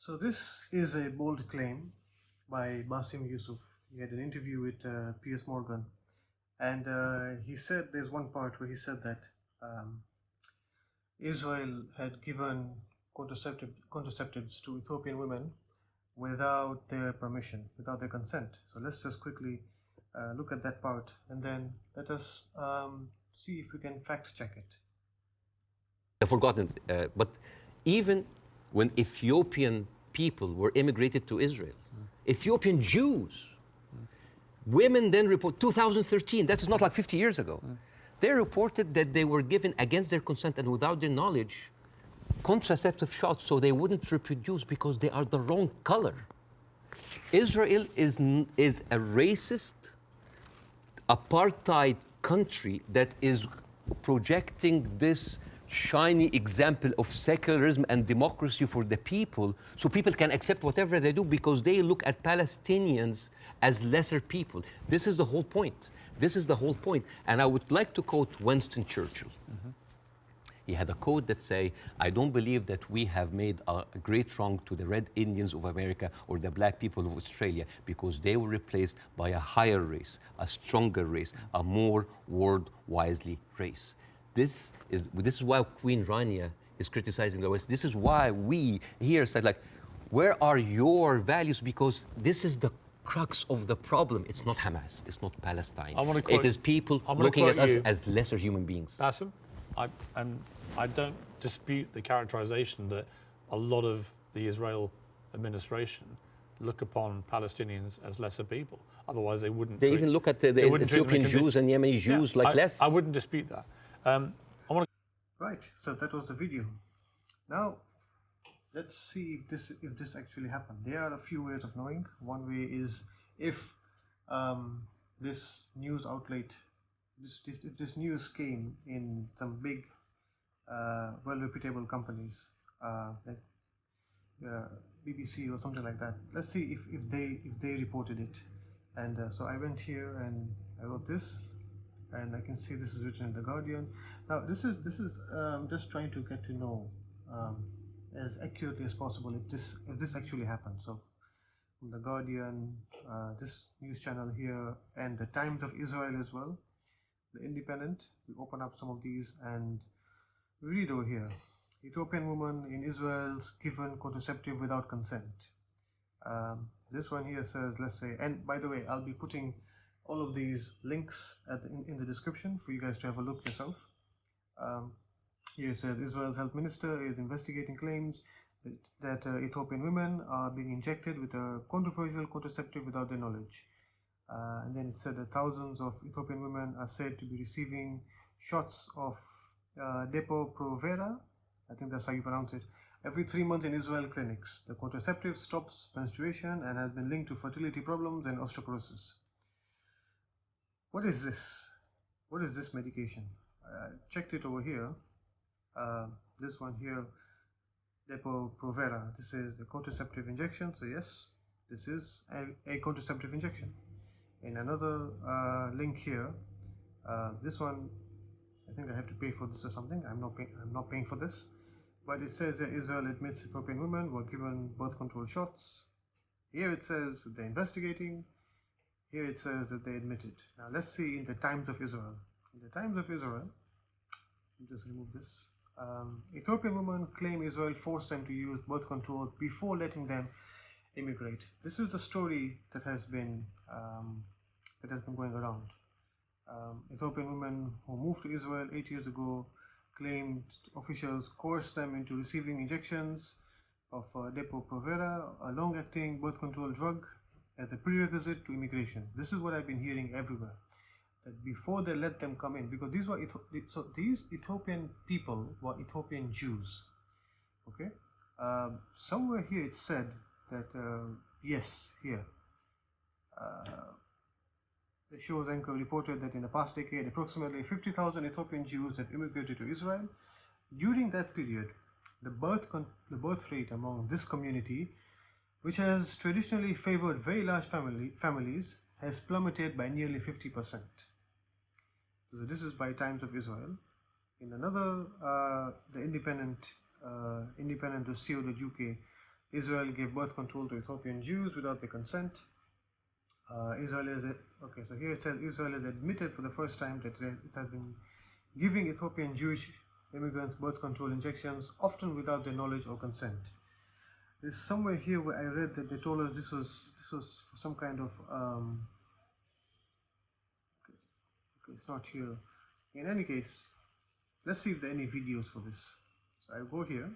So this is a bold claim by Basim Yusuf. He had an interview with Piers Morgan, and he said there's one part where he said that Israel had given contraceptives to Ethiopian women without their permission, without their consent. So let's just quickly look at that part, and then let us see if we can fact check it. I've forgotten, but even when Ethiopian people were immigrated to Israel, Ethiopian Jews, women then report, 2013, that's not like 50 years ago, they reported that they were given against their consent and without their knowledge contraceptive shots so they wouldn't reproduce because they are the wrong color. Israel is a racist, apartheid country that is projecting this shiny example of secularism and democracy for the people, so people can accept whatever they do because they look at Palestinians as lesser people. This is the whole point. This is the whole point. And I would like to quote Winston Churchill. He had a quote that say, I don't believe that we have made a great wrong to the Red Indians of America or the black people of Australia because they were replaced by a higher race, a stronger race, a more world-wisely race. This is why Queen Rania is criticizing the West. This is why we here said, like, where are your values? Because this is the crux of the problem. It's not Hamas. It's not Palestine. It is people looking at us as lesser human beings. Basim, I don't dispute the characterization that a lot of the Israel administration look upon Palestinians as lesser people. Otherwise, they wouldn't. They even look at the Ethiopian Jews and Yemeni Jews like less. I wouldn't dispute that. Right, so that was the video. Now, let's see if this actually happened. There are a few ways of knowing. One way is if this news outlet, if this news came in some big, well-reputable companies, like BBC or something like that. Let's see if they reported it. And so I went here and I wrote this, and I can see this is written in The Guardian. Now this is just trying to get to know as accurately as possible if this actually happened. So from The Guardian, this news channel here, and the Times of Israel as well, The Independent. We open up some of these and we read over here. Ethiopian woman in Israel's given contraceptive without consent. This one here says, let's say, and by the way, I'll be putting all of these links in the description for you guys to have a look yourself. Here it says, Israel's health minister is investigating claims that Ethiopian women are being injected with a controversial contraceptive without their knowledge. And then it said that thousands of Ethiopian women are said to be receiving shots of Depo-Provera, I think that's how you pronounce it, every 3 months in Israel clinics. The contraceptive stops menstruation and has been linked to fertility problems and osteoporosis. What is this? What is this medication? I checked it over here. This one here, Depo-Provera. This is the contraceptive injection. So yes, this is a contraceptive injection. In another link here, this one, I think I have to pay for this or something. I'm not paying for this. But it says that Israel admits Ethiopian women were given birth control shots. Here it says that they're investigating. Here it says that they admitted. Now let's see in the Times of Israel. In the Times of Israel, just remove this. Ethiopian women claim Israel forced them to use birth control before letting them immigrate. This is the story that has been going around. Ethiopian women who moved to Israel 8 years ago claimed officials coerced them into receiving injections of Depo-Provera, a long-acting birth control drug, as a prerequisite to immigration. This is what I've been hearing everywhere. That before they let them come in, because these Ethiopian people were Ethiopian Jews. Okay, somewhere here it said that yes, here. The show's anchor reported that in the past decade, approximately 50,000 Ethiopian Jews have immigrated to Israel. During that period, the birth rate among this community, which has traditionally favored very large families, has plummeted by nearly 50%. So this is by Times of Israel. In another, the Independent, the CO.uk, Israel gave birth control to Ethiopian Jews without their consent. Israel is okay. So here it says Israel has admitted for the first time that it has been giving Ethiopian Jewish immigrants birth control injections, often without their knowledge or consent. There's somewhere here where I read that they told us this was for some kind of okay, it's not here. In any case, let's see if there are any videos for this. So I go here,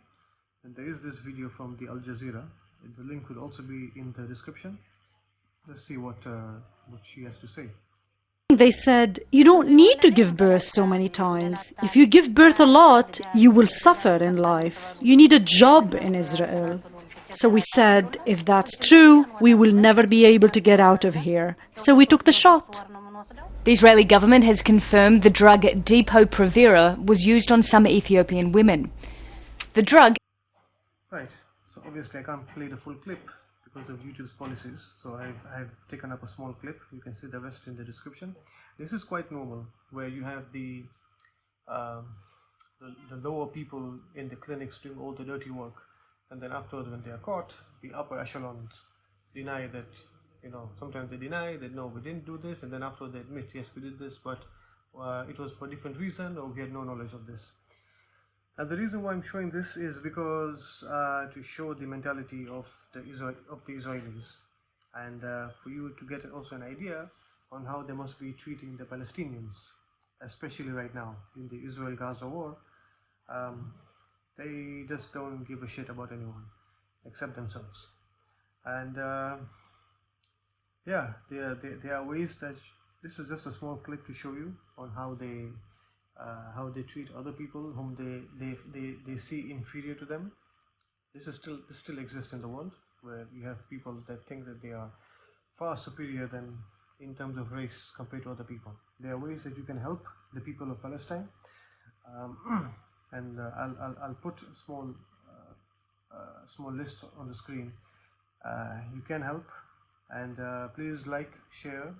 and there is this video from the Al Jazeera. The link will also be in the description. Let's see what she has to say. They said, you don't need to give birth so many times. If you give birth a lot, you will suffer in life. You need a job in Israel. So we said, if that's true, we will never be able to get out of here. So we took the shot. The Israeli government has confirmed the drug Depo-Provera was used on some Ethiopian women. The drug... Right, so obviously I can't play the full clip because of YouTube's policies, so I've taken up a small clip. You can see the rest in the description. This is quite normal, where you have the lower people in the clinics doing all the dirty work, and then afterwards when they are caught, the upper echelons deny that, you know, sometimes they deny that no, we didn't do this, and then after they admit, yes, we did this, but it was for a different reason, or we had no knowledge of this. And the reason why I'm showing this is because to show the mentality of the Israelis, and for you to get also an idea on how they must be treating the Palestinians, especially right now in the Israel-Gaza war. They just don't give a shit about anyone except themselves. And yeah, there are ways that this is just a small clip to show you on how they treat other people whom they see inferior to them. This still exists in the world, where you have people that think that they are far superior than in terms of race compared to other people. There are ways that you can help the people of Palestine, and I'll put a small list on the screen. You can help, and please like, share,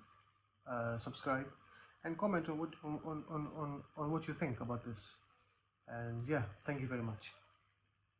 subscribe, and comment on what you think about this. And yeah, thank you very much.